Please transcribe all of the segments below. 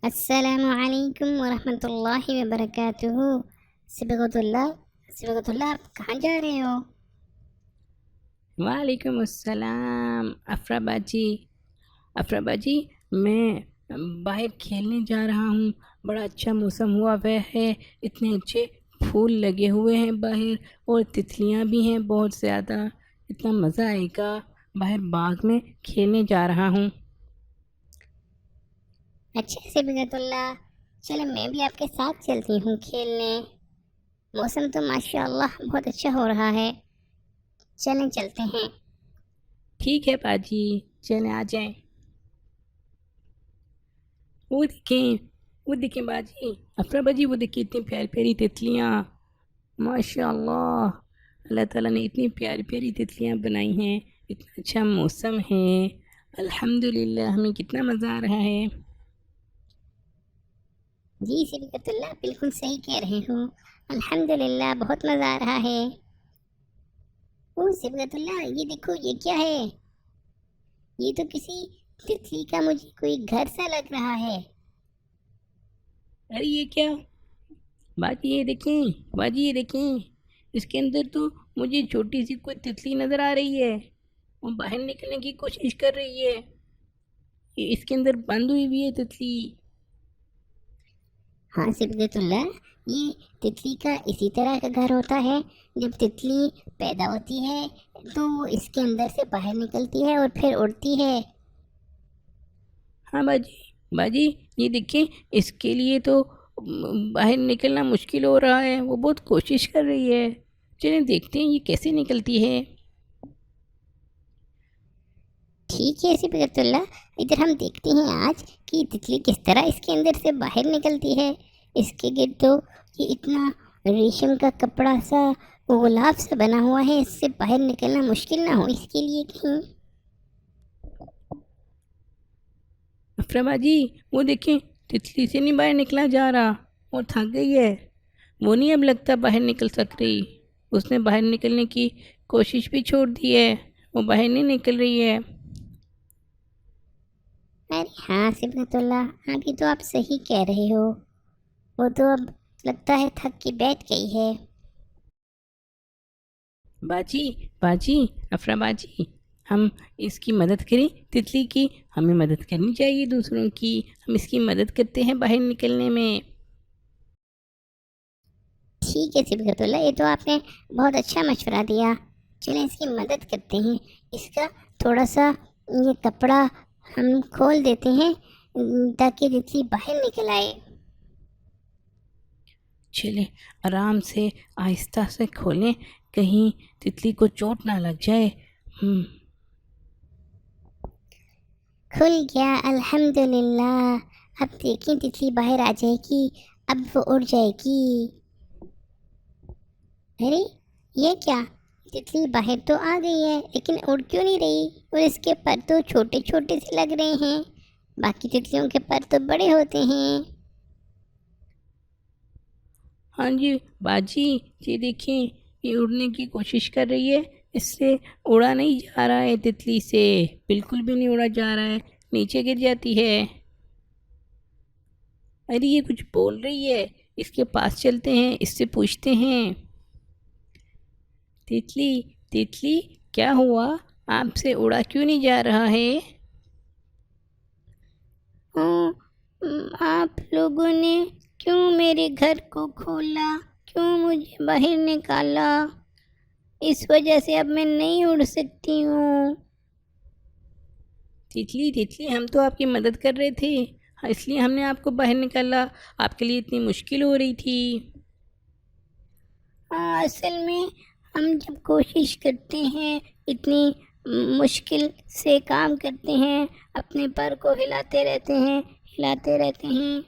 السلام علیکم ورحمۃ اللہ وبرکاتہ۔ صبغت اللہ آپ کہاں جا رہے ہو؟ وعلیکم السلام افرا باجی، میں باہر کھیلنے جا رہا ہوں۔ بڑا اچھا موسم ہوا ہوا ہے، اتنے اچھے پھول لگے ہوئے ہیں باہر، اور تتلیاں بھی ہیں بہت زیادہ۔ اتنا مزہ آئے گا، باہر باغ میں کھیلنے جا رہا ہوں۔ اچھا صبغت اللہ، چلو میں بھی آپ کے ساتھ چلتی ہوں کھیلنے۔ موسم تو ماشاء اللہ بہت اچھا ہو رہا ہے، چلیں چلتے ہیں۔ ٹھیک ہے باجی، چلیں آ جائیں۔ وہ دیکھیں باجی، افرا باجی، وہ دیکھیں اتنی پیاری پیاری تتلیاں، ماشاء اللہ۔ اللہ تعالیٰ نے اتنی پیاری پیاری تتلیاں بنائی ہیں، اتنا اچھا موسم ہے، الحمدللہ ہمیں کتنا مزہ آ رہا ہے۔ جی صبغت اللہ بالکل صحیح کہہ رہے ہو، الحمدللہ بہت مزہ آ رہا ہے۔ او صبغت اللہ، یہ دیکھو یہ کیا ہے؟ یہ تو کسی تتلی کا مجھے کوئی گھر سا لگ رہا ہے۔ ارے یہ کیا باجی، یہ دیکھیں، اس کے اندر تو مجھے چھوٹی سی کوئی تتلی نظر آ رہی ہے، وہ باہر نکلنے کی کوشش کر رہی ہے۔ یہ اس کے اندر بند ہوئی ہوئی ہے تتلی۔ ہاں صبغت اللہ، یہ تتلی کا اسی طرح کا گھر ہوتا ہے۔ جب تتلی پیدا ہوتی ہے تو وہ اس کے اندر سے باہر نکلتی ہے اور پھر اڑتی ہے۔ ہاں باجی یہ دیکھیں، اس کے لیے تو باہر نکلنا مشکل ہو رہا ہے، وہ بہت کوشش کر رہی ہے۔ چلیں دیکھتے ہیں یہ کیسے نکلتی ہے۔ ٹھیک ہے صبغت اللہ، ادھر ہم دیکھتے ہیں آج کہ تتلی کس طرح اس کے اندر سے باہر نکلتی ہے۔ اس کے گرد تو یہ اتنا ریشم کا کپڑا سا غلاف سا بنا ہوا ہے، اس سے باہر نکلنا مشکل نہ ہو اس کے لیے کہیں۔ افرا باجی، وہ دیکھیں تتلی سے نہیں باہر نکلا جا رہا، وہ تھک گئی ہے، وہ نہیں اب لگتا باہر نکل سک رہی۔ اس نے باہر نکلنے کی کوشش بھی چھوڑ دی ہے، وہ باہر نہیں نکل رہی ہے۔ ارے ہاں صبغت اللہ، ابھی تو آپ صحیح کہہ رہے ہو، وہ تو اب لگتا ہے تھک کے بیٹھ گئی ہے۔ باجی افرا باجی، ہم اس کی مدد کریں تتلی کی، ہمیں مدد کرنی چاہیے دوسروں کی، ہم اس کی مدد کرتے ہیں باہر نکلنے میں۔ ٹھیک ہے صبغت اللہ، یہ تو آپ نے بہت اچھا مشورہ دیا، چلیں اس کی مدد کرتے ہیں۔ اس کا تھوڑا سا یہ کپڑا ہم کھول دیتے ہیں تاکہ تتلی باہر نکل آئے۔ چلیں آرام سے آہستہ سے کھولیں، کہیں تتلی کو چوٹ نہ لگ جائے۔ کھل گیا الحمدللہ، اب دیکھیں تتلی باہر آ جائے گی، اب وہ اڑ جائے گی۔ ارے یہ کیا، تتلی باہر تو آ گئی ہے لیکن اڑ کیوں نہیں رہی؟ اور اس کے پر تو چھوٹے چھوٹے سے لگ رہے ہیں، باقی تتلیوں کے پر تو بڑے ہوتے ہیں۔ ہاں جی باجی، یہ دیکھیں یہ اڑنے کی کوشش کر رہی ہے، اس سے اڑا نہیں جا رہا ہے، تتلی سے بالکل بھی نہیں اڑا جا رہا ہے، نیچے گر جاتی ہے۔ ارے یہ کچھ بول رہی ہے، اس کے پاس چلتے ہیں، اس سے پوچھتے ہیں۔ تتلی کیا ہوا، آپ سے اڑا کیوں نہیں جا رہا ہے؟ آپ لوگوں نے کیوں میرے گھر کو کھولا، کیوں مجھے باہر نکالا؟ اس وجہ سے اب میں نہیں اڑ سکتی ہوں۔ تتلی ہم تو آپ کی مدد کر رہے تھے، اس لیے ہم نے آپ کو باہر نکالا، آپ کے لیے اتنی مشکل ہو رہی تھی۔ اصل میں ہم جب کوشش کرتے ہیں، اتنی مشکل سے کام کرتے ہیں، اپنے پر کو ہلاتے رہتے ہیں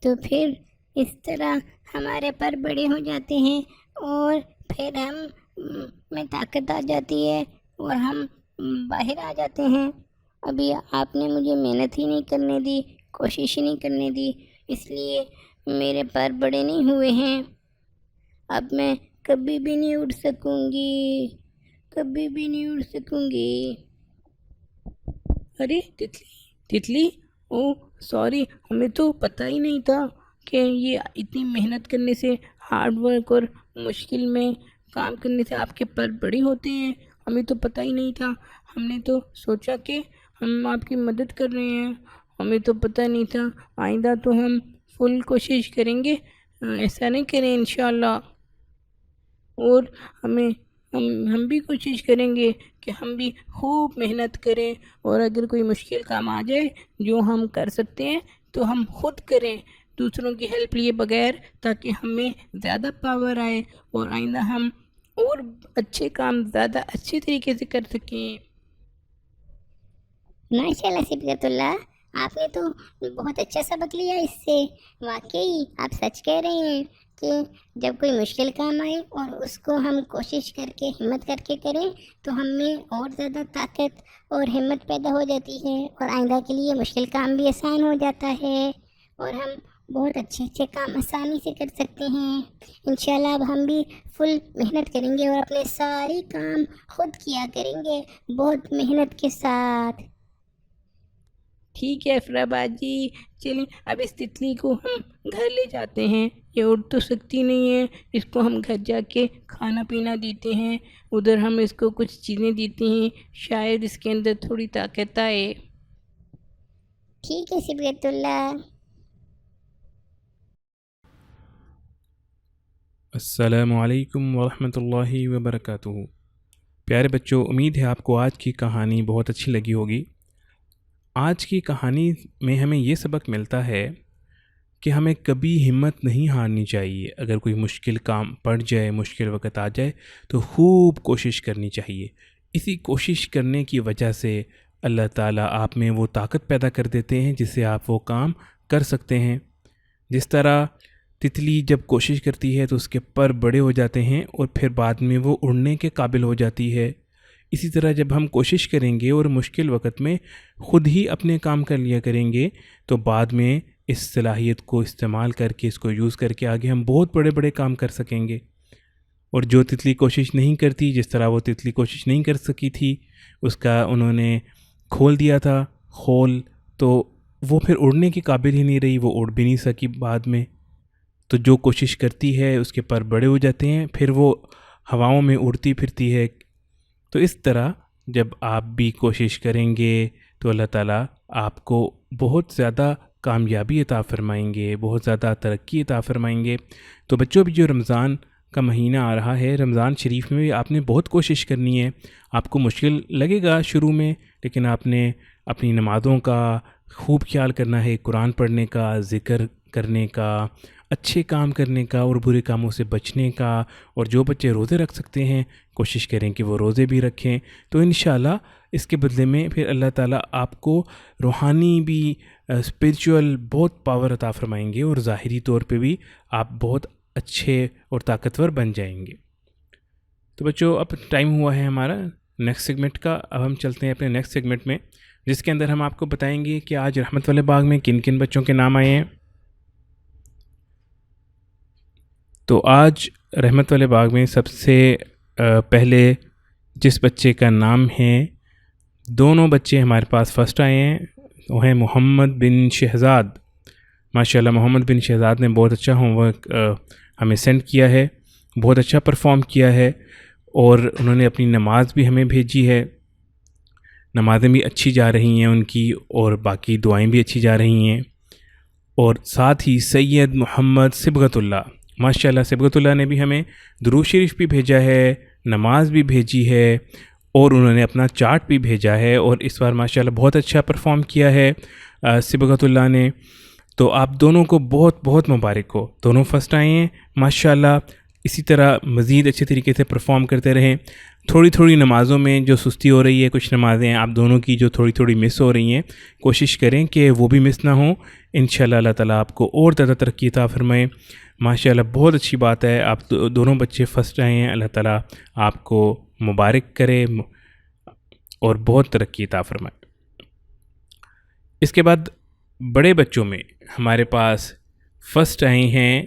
تو پھر اس طرح ہمارے پر بڑے ہو جاتے ہیں اور پھر ہم میں طاقت آ جاتی ہے اور ہم باہر آ جاتے ہیں۔ ابھی آپ نے مجھے محنت ہی نہیں کرنے دی، کوشش ہی نہیں کرنے دی، اس لیے میرے پر بڑے نہیں ہوئے ہیں۔ اب میں کبھی بھی نہیں اڑ سکوں گی۔ ارے تتلی او سوری، ہمیں تو پتہ ہی نہیں تھا کہ یہ اتنی محنت کرنے سے، ہارڈ ورک اور مشکل میں کام کرنے سے آپ کے پر بڑے ہوتے ہیں. ہمیں تو پتہ ہی نہیں تھا. ہم نے تو سوچا کہ ہم آپ کی مدد کر رہے ہیں. ہمیں تو پتہ نہیں تھا. آئندہ تو ہم فل کوشش کریں گے ایسا نہیں کریں انشاءاللہ. اور ہم بھی کوشش کریں گے کہ ہم بھی خوب محنت کریں، اور اگر کوئی مشکل کام آ جائے جو ہم کر سکتے ہیں تو ہم خود کریں، دوسروں کی ہیلپ لیے بغیر، تاکہ ہمیں زیادہ پاور آئے اور آئندہ ہم اور اچھے کام زیادہ اچھے طریقے سے کر سکیں. ماشاءاللہ صبغت اللہ، آپ نے تو بہت اچھا سبق لیا اس سے. واقعی آپ سچ کہہ رہے ہیں کہ جب کوئی مشکل کام آئے اور اس کو ہم کوشش کر کے ہمت کر کے کریں تو ہم میں اور زیادہ طاقت اور ہمت پیدا ہو جاتی ہے، اور آئندہ کے لیے مشکل کام بھی آسان ہو جاتا ہے، اور ہم بہت اچھے کام آسانی سے کر سکتے ہیں. انشاءاللہ اب ہم بھی فل محنت کریں گے اور اپنے سارے کام خود کیا کریں گے بہت محنت کے ساتھ. ٹھیک ہے افرا باجی، چلیں اب اس تتلی کو ہم گھر لے جاتے ہیں. یہ اڑ تو سکتی نہیں ہے، اس کو ہم گھر جا کے کھانا پینا دیتے ہیں. ادھر ہم اس کو کچھ چیزیں دیتے ہیں، شاید اس کے اندر تھوڑی طاقت آئے. ٹھیک ہے صبغت اللہ. السلام علیکم ورحمۃ اللہ وبرکاتہ. پیارے بچوں، امید ہے آپ کو آج کی کہانی بہت اچھی لگی ہوگی. آج کی کہانی میں ہمیں یہ سبق ملتا ہے کہ ہمیں کبھی ہمت نہیں ہارنی چاہیے. اگر کوئی مشکل کام پڑ جائے، مشکل وقت آ جائے تو خوب کوشش کرنی چاہیے. اسی کوشش کرنے کی وجہ سے اللہ تعالیٰ آپ میں وہ طاقت پیدا کر دیتے ہیں جس سے آپ وہ کام کر سکتے ہیں. جس طرح تتلی جب کوشش کرتی ہے تو اس کے پر بڑے ہو جاتے ہیں اور پھر بعد میں وہ اڑنے کے قابل ہو جاتی ہے. اسی طرح جب ہم کوشش کریں گے اور مشکل وقت میں خود ہی اپنے کام کر لیا کریں گے تو بعد میں اس صلاحیت کو استعمال کر کے، اس کو یوز کر کے آگے ہم بہت بڑے بڑے کام کر سکیں گے. اور جو تتلی کوشش نہیں کرتی، جس طرح وہ تتلی کوشش نہیں کر سکی تھی، اس کا انہوں نے کھول دیا تھا خول، تو وہ پھر اڑنے کے قابل ہی نہیں رہی، وہ اڑ بھی نہیں سکی بعد میں. تو جو کوشش کرتی ہے اس کے پر بڑے ہو جاتے ہیں، پھر وہ ہواؤں میں اڑتی پھرتی ہے. تو اس طرح جب آپ بھی کوشش کریں گے تو اللہ تعالیٰ آپ کو بہت زیادہ کامیابی عطا فرمائیں گے، بہت زیادہ ترقی عطا فرمائیں گے. تو بچوں بھی جو رمضان کا مہینہ آ رہا ہے، رمضان شریف میں بھی آپ نے بہت کوشش کرنی ہے. آپ کو مشکل لگے گا شروع میں، لیکن آپ نے اپنی نمازوں کا خوب خیال کرنا ہے، قرآن پڑھنے کا، ذکر کرنے کا، اچھے کام کرنے کا اور برے کاموں سے بچنے کا. اور جو بچے روزے رکھ سکتے ہیں کوشش کریں کہ وہ روزے بھی رکھیں. تو انشاءاللہ اس کے بدلے میں پھر اللہ تعالیٰ آپ کو روحانی بھی، اسپریچول بہت پاور عطا فرمائیں گے، اور ظاہری طور پہ بھی آپ بہت اچھے اور طاقتور بن جائیں گے. تو بچوں اب ٹائم ہوا ہے ہمارا نیکسٹ سیگمنٹ کا. اب ہم چلتے ہیں اپنے نیکسٹ سیگمنٹ میں، جس کے اندر ہم آپ کو بتائیں گے کہ آج رحمت والے باغ میں کن کن بچوں کے نام آئے ہیں. تو آج رحمت والے باغ میں سب سے پہلے جس بچے کا نام ہے، دونوں بچے ہمارے پاس فرسٹ آئے ہیں، وہ ہیں محمد بن شہزاد. ماشاءاللہ محمد بن شہزاد نے بہت اچھا ہوم ورک ہمیں سینڈ کیا ہے، بہت اچھا پرفارم کیا ہے، اور انہوں نے اپنی نماز بھی ہمیں بھیجی ہے. نمازیں بھی اچھی جا رہی ہیں ان کی، اور باقی دعائیں بھی اچھی جا رہی ہیں. اور ساتھ ہی سید محمد صبغت اللہ، ماشاءاللہ صبغت اللہ نے بھی ہمیں درود شریف بھی بھیجا ہے، نماز بھی بھیجی ہے، اور انہوں نے اپنا چارٹ بھی بھیجا ہے، اور اس بار ماشاءاللہ بہت اچھا پرفارم کیا ہے صبغت اللہ نے. تو آپ دونوں کو بہت بہت مبارک ہو، دونوں فرسٹ آئے ہیں ماشاءاللہ. اسی طرح مزید اچھے طریقے سے پرفارم کرتے رہیں. تھوڑی تھوڑی نمازوں میں جو سستی ہو رہی ہے، کچھ نمازیں آپ دونوں کی جو تھوڑی تھوڑی مس ہو رہی ہیں، کوشش کریں کہ وہ بھی مس نہ ہوں. انشاءاللہ اللہ تعالیٰ آپ کو اور زیادہ ترقی عطا فرمائے. ماشاءاللہ بہت اچھی بات ہے، آپ دونوں بچے فرسٹ آئے ہیں. اللہ تعالیٰ آپ کو مبارک کرے اور بہت ترقی عطا فرمائے. اس کے بعد بڑے بچوں میں ہمارے پاس فرسٹ آئے ہیں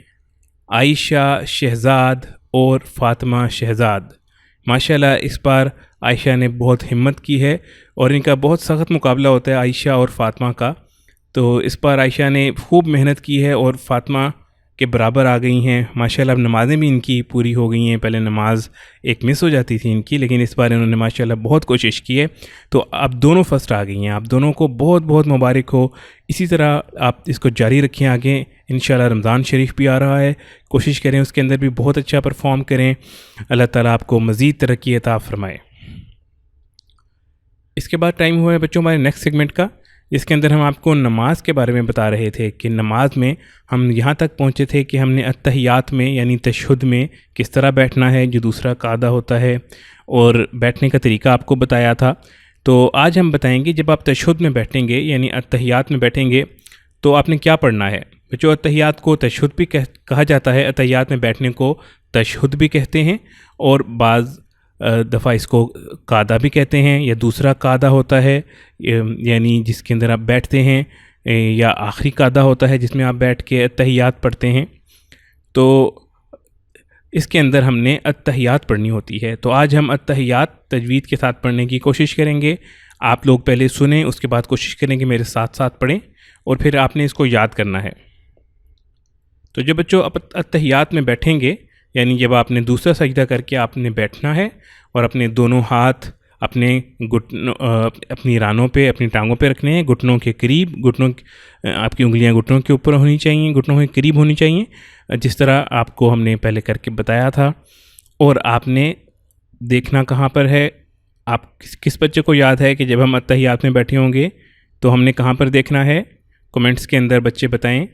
عائشہ شہزاد اور فاطمہ شہزاد. ماشاءاللہ اس بار عائشہ نے بہت ہمت کی ہے، اور ان کا بہت سخت مقابلہ ہوتا ہے عائشہ اور فاطمہ کا. تو اس بار عائشہ نے خوب محنت کی ہے اور فاطمہ کے برابر آ گئی ہیں ماشاءاللہ. اب نمازیں بھی ان کی پوری ہو گئی ہیں. پہلے نماز ایک مس ہو جاتی تھی ان کی، لیکن اس بار انہوں نے ماشاءاللہ بہت کوشش کی ہے. تو اب دونوں فرسٹ آ گئی ہیں. آپ دونوں کو بہت بہت مبارک ہو. اسی طرح آپ اس کو جاری رکھیں آگے. انشاءاللہ رمضان شریف بھی آ رہا ہے، کوشش کریں اس کے اندر بھی بہت اچھا پرفارم کریں. اللہ تعالیٰ آپ کو مزید ترقی عطا فرمائے. اس کے بعد ٹائم ہوا ہے بچوں ہمارے نیکسٹ سیگمنٹ کا، جس کے اندر ہم آپ کو نماز کے بارے میں بتا رہے تھے کہ نماز میں ہم یہاں تک پہنچے تھے کہ ہم نے التحیات میں یعنی تشہد میں کس طرح بیٹھنا ہے، جو دوسرا قاعدہ ہوتا ہے، اور بیٹھنے کا طریقہ آپ کو بتایا تھا. تو آج ہم بتائیں گے جب آپ تشہد میں بیٹھیں گے یعنی التحیات میں بیٹھیں گے تو آپ نے کیا پڑھنا ہے. بچوں التحیات کو تشہد بھی کہا جاتا ہے، التحیات میں بیٹھنے کو تشہد بھی کہتے ہیں، اور بعض دفعہ اس کو قاعدہ بھی کہتے ہیں، یا دوسرا قاعدہ ہوتا ہے یعنی جس کے اندر آپ بیٹھتے ہیں، یا آخری قاعدہ ہوتا ہے جس میں آپ بیٹھ کے التحیات پڑھتے ہیں. تو اس کے اندر ہم نے التحیات پڑھنی ہوتی ہے. تو آج ہم التحیات تجوید کے ساتھ پڑھنے کی کوشش کریں گے. آپ لوگ پہلے سنیں، اس کے بعد کوشش کریں کہ میرے ساتھ ساتھ پڑھیں، اور پھر آپ نے اس کو یاد کرنا ہے. تو جب بچوں آپ التحیات میں بیٹھیں گے یعنی جب آپ نے دوسرا سجدہ کر کے آپ نے بیٹھنا ہے، اور اپنے دونوں ہاتھ اپنے اپنی رانوں پہ، اپنی ٹانگوں پہ رکھنے ہیں، گھٹنوں کے قریب. آپ کی انگلیاں گھٹنوں کے اوپر ہونی چاہیے، گھٹنوں کے قریب ہونی چاہیے، جس طرح آپ کو ہم نے پہلے کر کے بتایا تھا. اور آپ نے دیکھنا کہاں پر ہے. آپ کس بچے کو یاد ہے کہ جب ہم التحیات میں بیٹھے ہوں گے تو ہم نے کہاں پر دیکھنا ہے؟ کمنٹس کے اندر بچے بتائیں.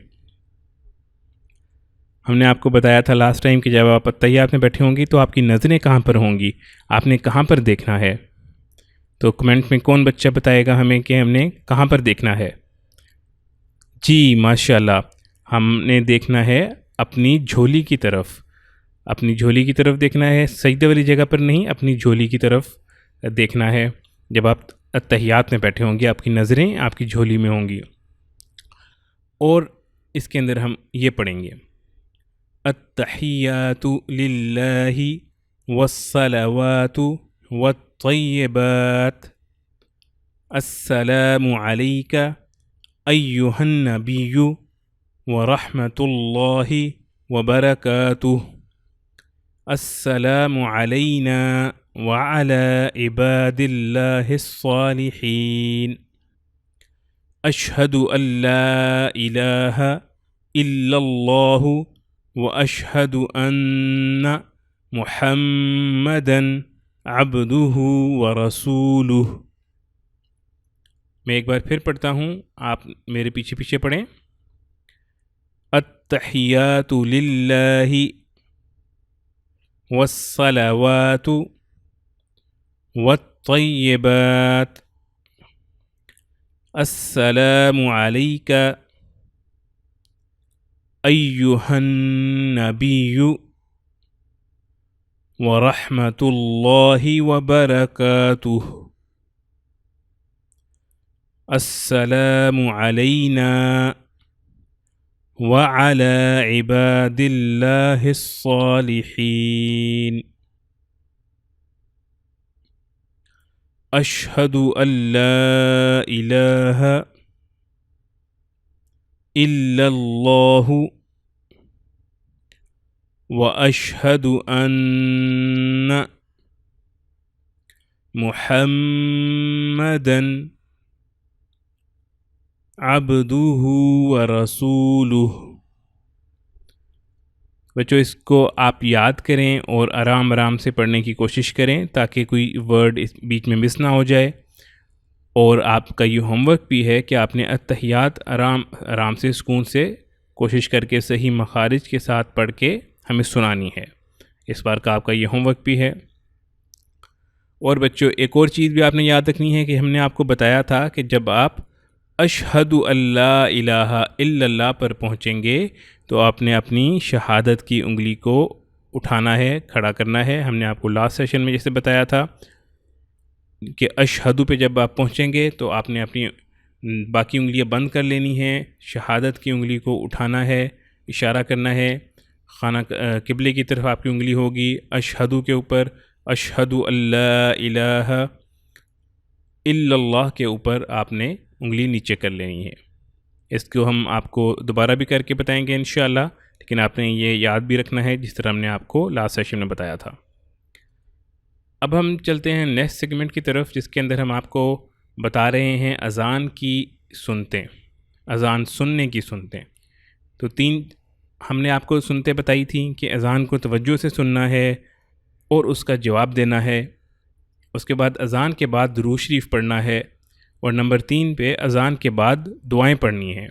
ہم نے آپ کو بتایا تھا لاسٹ ٹائم کہ جب آپ التحیات میں بیٹھے ہوں گی تو آپ کی نظریں کہاں پر ہوں گی، آپ نے کہاں پر دیکھنا ہے. تو کمنٹ میں کون بچہ بتائے گا ہمیں کہ ہم نے کہاں پر دیکھنا ہے؟ جی ماشاءاللہ، ہم نے دیکھنا ہے اپنی جھولی کی طرف. اپنی جھولی کی طرف دیکھنا ہے، سجدے والی جگہ پر نہیں، اپنی جھولی کی طرف دیکھنا ہے. جب آپ التحیات میں بیٹھے ہوں گے آپ کی نظریں آپ کی جھولی میں ہوں گی. اور اس کے اندر ہم یہ پڑھیں گے: التحیات للہ والصلوات والطیبات السلام علیک ایہا النبی ورحمۃ اللہ وبرکاتہ السلام علینا وعلی عباد اللہ الصالحین اشہد ان لا الہ الا اللہ واشہد ان محمدا عبدہ ورسولہ. میں ایک بار پھر پڑھتا ہوں، آپ میرے پیچھے پیچھے پڑھیں. التحیات للہ والصلوات والطیبات السلام علیک ایہا النبی ورحمۃ اللہ وبرکاتہ السلام علینا وعلی عباد اللہ الصالحین اشہد ان لا الہ الا اللہ واشہد ان محمدا عبدہ ورسولہ. بچوں اس کو آپ یاد کریں اور آرام آرام سے پڑھنے کی کوشش کریں تاکہ کوئی ورڈ اس بیچ میں مس نہ ہو جائے. اور آپ کا یہ ہوم ورک بھی ہے کہ آپ نے التحیات آرام سے سکون سے کوشش کر کے صحیح مخارج کے ساتھ پڑھ کے ہمیں سنانی ہے. اس بار کا آپ کا یہ ہوم ورک بھی ہے. اور بچوں ایک اور چیز بھی آپ نے یاد رکھنی ہے کہ ہم نے آپ کو بتایا تھا کہ جب آپ اشہد ان لا الہ الا اللہ پر پہنچیں گے تو آپ نے اپنی شہادت کی انگلی کو اٹھانا ہے، کھڑا کرنا ہے. ہم نے آپ کو لاسٹ سیشن میں جیسے بتایا تھا کہ اشہدو پہ جب آپ پہنچیں گے تو آپ نے اپنی باقی انگلیاں بند کر لینی ہیں، شہادت کی انگلی کو اٹھانا ہے، اشارہ کرنا ہے. خانہ قبلے کی طرف آپ کی انگلی ہوگی اشہدو کے اوپر، اشہد ان لا الہ الا اللہ کے اوپر آپ نے انگلی نیچے کر لینی ہے. اس کو ہم آپ کو دوبارہ بھی کر کے بتائیں گے انشاءاللہ، لیکن آپ نے یہ یاد بھی رکھنا ہے جس طرح ہم نے آپ کو لاسٹ سیشن میں بتایا تھا۔ اب ہم چلتے ہیں نیکسٹ سیگمنٹ کی طرف، جس کے اندر ہم آپ کو بتا رہے ہیں اذان کی سنتیں، اذان سننے کی سنتیں۔ تو 3 ہم نے آپ کو سنتیں بتائی تھیں کہ اذان کو توجہ سے سننا ہے اور اس کا جواب دینا ہے، اس کے بعد اذان کے بعد درود شریف پڑھنا ہے، اور نمبر 3 پہ اذان کے بعد دعائیں پڑھنی ہیں۔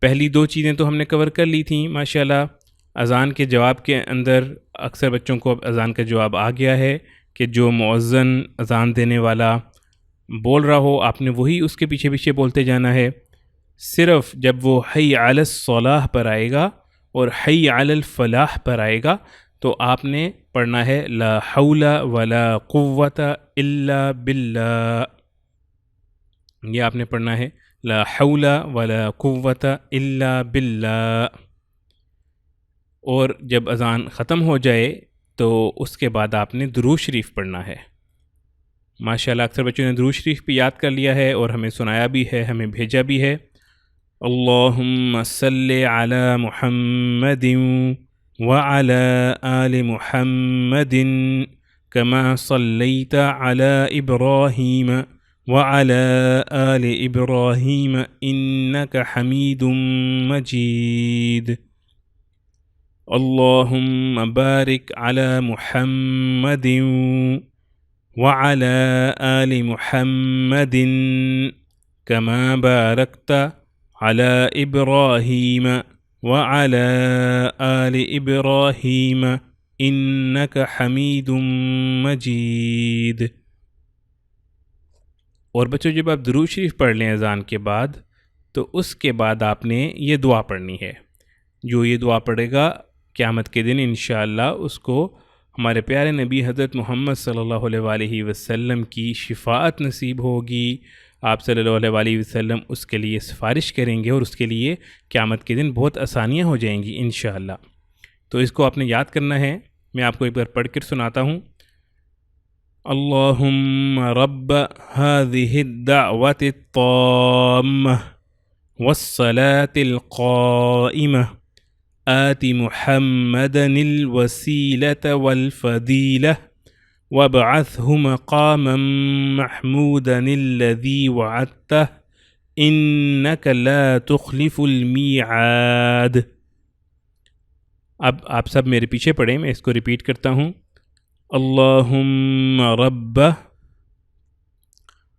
پہلی 2 چیزیں تو ہم نے کور کر لی تھیں ماشاءاللہ۔ اذان کے جواب کے اندر اکثر بچوں کو اب اذان کا جواب آ گیا ہے کہ جو مؤذن اذان دینے والا بول رہا ہو آپ نے وہی اس کے پیچھے پیچھے بولتے جانا ہے۔ صرف جب وہ حی علی الصلاح پر آئے گا اور حی علی الفلاح پر آئے گا تو آپ نے پڑھنا ہے لا حول ولا قوت الا باللہ، یہ آپ نے پڑھنا ہے لا حول ولا قوت الا باللہ۔ اور جب اذان ختم ہو جائے تو اس کے بعد آپ نے درود شریف پڑھنا ہے۔ ماشاءاللہ اکثر بچوں نے درود شریف بھی یاد کر لیا ہے اور ہمیں سنایا بھی ہے، ہمیں بھیجا بھی ہے۔ اللہم صلی علی محمد وعلی آل محمد کما صلیت علی ابراہیم وعلی آل ابراہیم انک حمید مجید۔ اللہم بارک علی محمد وعلی آل محمد کما بارکت علی ابراہیم وعلی آل ابراہیم انک حمید مجید۔ اور بچوں جب آپ درود شریف پڑھ لیں اذان کے بعد تو اس کے بعد آپ نے یہ دعا پڑھنی ہے۔ جو یہ دعا پڑھے گا قیامت کے دن انشاءاللہ اس کو ہمارے پیارے نبی حضرت محمد صلی اللہ علیہ وآلہ وسلم کی شفاعت نصیب ہوگی۔ آپ صلی اللہ علیہ وآلہ وسلم اس کے لیے سفارش کریں گے اور اس کے لیے قیامت کے دن بہت آسانیاں ہو جائیں گی انشاءاللہ۔ تو اس کو آپ نے یاد کرنا ہے، میں آپ کو ایک بار پڑھ کر سناتا ہوں۔ اللہم رب هذه الدعوة الطامة والصلاة القائمة آت محمدا الوسيلة والفضيلة وابعثه مقاما محمودا الذي وعدته إنك لا تخلف الميعاد۔ اب آپ سب میرے پیچھے پڑھیں، میں اس کو ریپیٹ کرتا ہوں۔ اللہم رب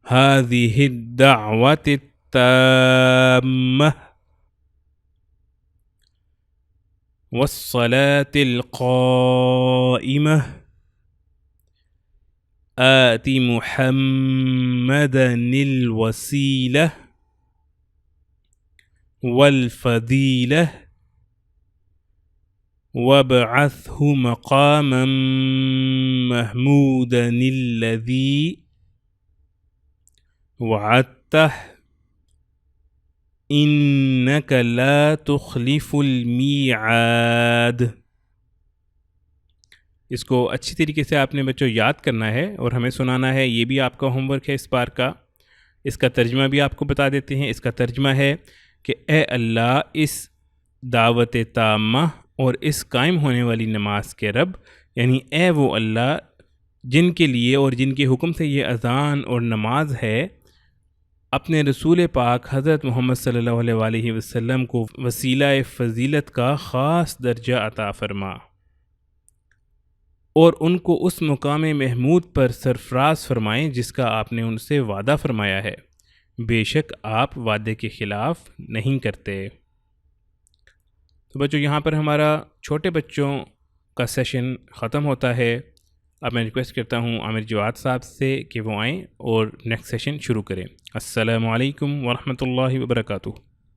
هذه الدعوة التامة والصلاة القائمة آت محمدا الوسيلة والفضيلة وابعثه مقاما محمودا الذي وعدته انک لا تخلف المیعاد۔ اس کو اچھی طریقے سے آپ نے بچوں یاد کرنا ہے اور ہمیں سنانا ہے، یہ بھی آپ کا ہوم ورک ہے اس بار کا۔ اس کا ترجمہ بھی آپ کو بتا دیتے ہیں۔ اس کا ترجمہ ہے کہ اے اللہ اس دعوت تامہ اور اس قائم ہونے والی نماز کے رب، یعنی اے وہ اللہ جن کے لیے اور جن کے حکم سے یہ اذان اور نماز ہے، اپنے رسول پاک حضرت محمد صلی اللہ علیہ وآلہ وسلم کو وسیلہ فضیلت کا خاص درجہ عطا فرما اور ان کو اس مقام محمود پر سرفراز فرمائیں جس کا آپ نے ان سے وعدہ فرمایا ہے، بے شک آپ وعدے کے خلاف نہیں کرتے۔ تو بچوں یہاں پر ہمارا چھوٹے بچوں کا سیشن ختم ہوتا ہے۔ اب میں ریکویسٹ کرتا ہوں عامر جواد صاحب سے کہ وہ آئیں اور نیکسٹ سیشن شروع کریں۔ السلام علیکم ورحمۃ اللہ وبرکاتہ۔